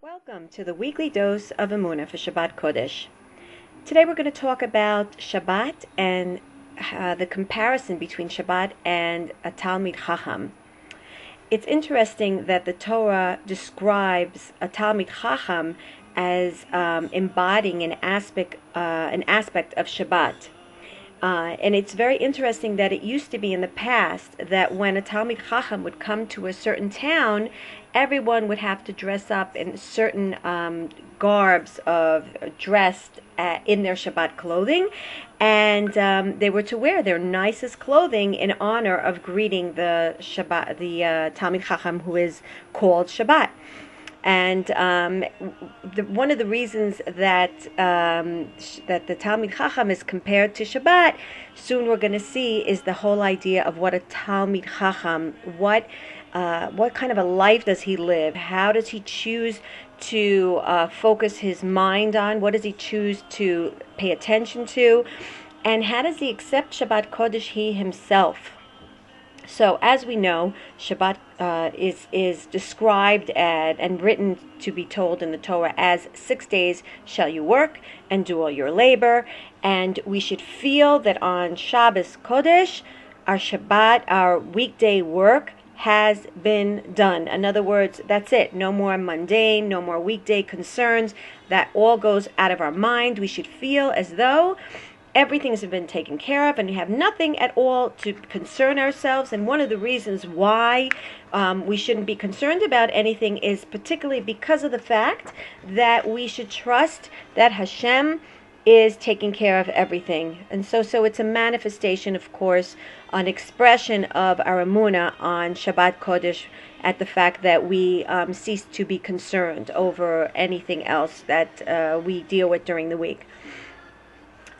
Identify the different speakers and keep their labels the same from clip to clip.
Speaker 1: Welcome to the weekly dose of Emuna for Shabbat Kodesh. Today we're going to talk about Shabbat and the comparison between Shabbat and a Talmid Chacham. It's interesting that the Torah describes a Talmid Chacham as embodying an aspect of Shabbat. And it's very interesting that it used to be in the past that when a Talmid Chacham would come to a certain town, everyone would have to dress up in certain garbs of dressed in their Shabbat clothing, and they were to wear their nicest clothing in honor of greeting the Talmid Chacham who is called Shabbat. And one of the reasons that the Talmid Chacham is compared to Shabbat, soon we're going to see, is the whole idea of what a Talmid Chacham, what kind of a life does he live? How does he choose to focus his mind on? What does he choose to pay attention to? And how does he accept Shabbat Kodesh he himself? So, as we know, Shabbat is described and written to be told in the Torah as 6 days shall you work and do all your labor. And we should feel that on Shabbos Kodesh, our Shabbat, our weekday work, has been done. In other words, that's it. No more mundane, no more weekday concerns. That all goes out of our mind. We should feel as though everything has been taken care of and we have nothing at all to concern ourselves. And one of the reasons why we shouldn't be concerned about anything is particularly because of the fact that we should trust that Hashem is taking care of everything. And so it's a manifestation, of course, an expression of our Emuna on Shabbat Kodesh at the fact that we cease to be concerned over anything else that we deal with during the week.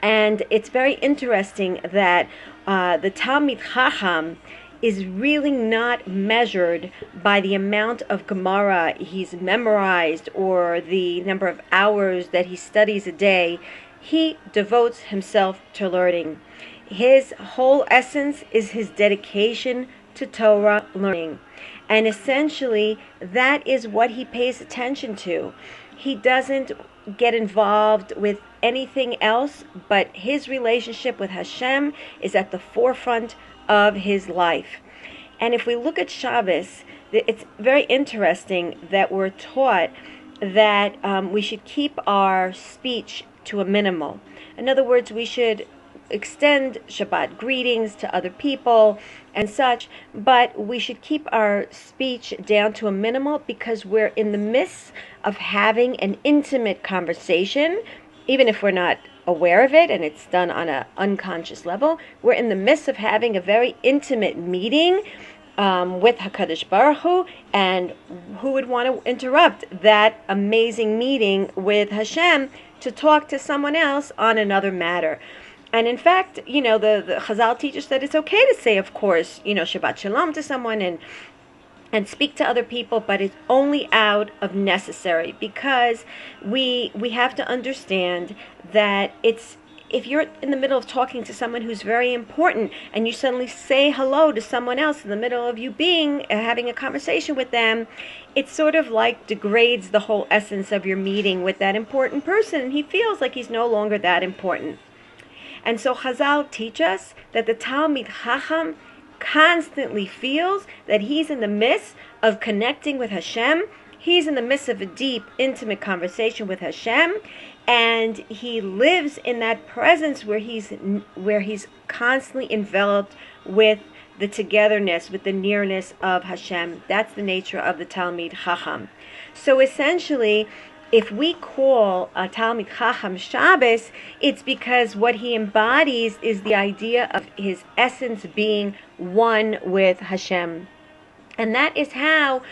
Speaker 1: And it's very interesting that the Talmid Chacham is really not measured by the amount of Gemara he's memorized or the number of hours that he studies a day. He devotes himself to learning. His whole essence is his dedication to Torah learning. And essentially, that is what he pays attention to. He doesn't get involved with anything else, but his relationship with Hashem is at the forefront of his life. And if we look at Shabbos, it's very interesting that we're taught that we should keep our speech to a minimal. In other words, we should extend Shabbat greetings to other people and such, but we should keep our speech down to a minimal because we're in the midst of having an intimate conversation, even if we're not aware of it and it's done on an unconscious level. We're in the midst of having a very intimate meeting with HaKadosh Baruch Hu, and who would want to interrupt that amazing meeting with Hashem to talk to someone else on another matter? And in fact, the Chazal teaches that it's okay to say, of course, Shabbat Shalom to someone and speak to other people, but it's only out of necessary, because we have to understand that if you're in the middle of talking to someone who's very important and you suddenly say hello to someone else in the middle of you having a conversation with them, it sort of like degrades the whole essence of your meeting with that important person, and he feels like he's no longer that important. And so Chazal teach us that the Talmid Chacham constantly feels that he's in the midst of connecting with Hashem. He's in the midst of a deep, intimate conversation with Hashem, and he lives in that presence where he's constantly enveloped with the togetherness, with the nearness of Hashem. That's the nature of the Talmid Chacham. So essentially, if we call a Talmid Chacham Shabbos, it's because what he embodies is the idea of his essence being one with Hashem. And that is how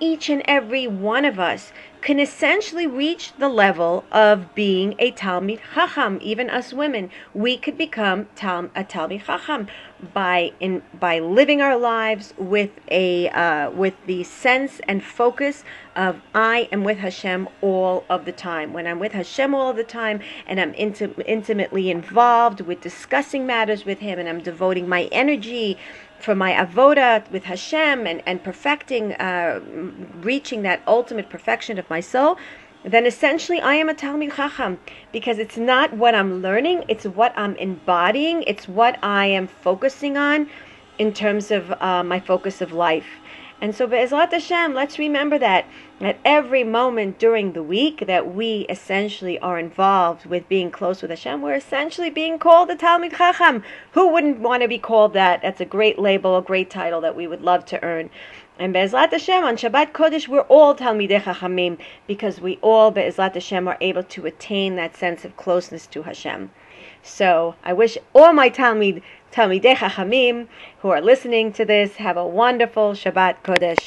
Speaker 1: each and every one of us can essentially reach the level of being a Talmid Chacham. Even us women, we could become a Talmid Chacham. by living our lives with with the sense and focus of I am with Hashem all of the time. When I'm with Hashem all of the time, and I'm intimately involved with discussing matters with Him, and I'm devoting my energy for my avoda with Hashem, and perfecting, reaching that ultimate perfection of my soul, then essentially I am a Talmid Chacham, because it's not what I'm learning, it's what I'm embodying, it's what I am focusing on in terms of my focus of life. And so Be'ezrat Hashem, let's remember that at every moment during the week that we essentially are involved with being close with Hashem, we're essentially being called a Talmid Chacham. Who wouldn't want to be called that? That's a great label, a great title that we would love to earn. And Be'ezrat Hashem, on Shabbat Kodesh, we're all Talmidei Chachamim, because we all, Be'ezrat Hashem, are able to attain that sense of closeness to Hashem. So I wish all my Talmidei Chachamim who are listening to this have a wonderful Shabbat Kodesh.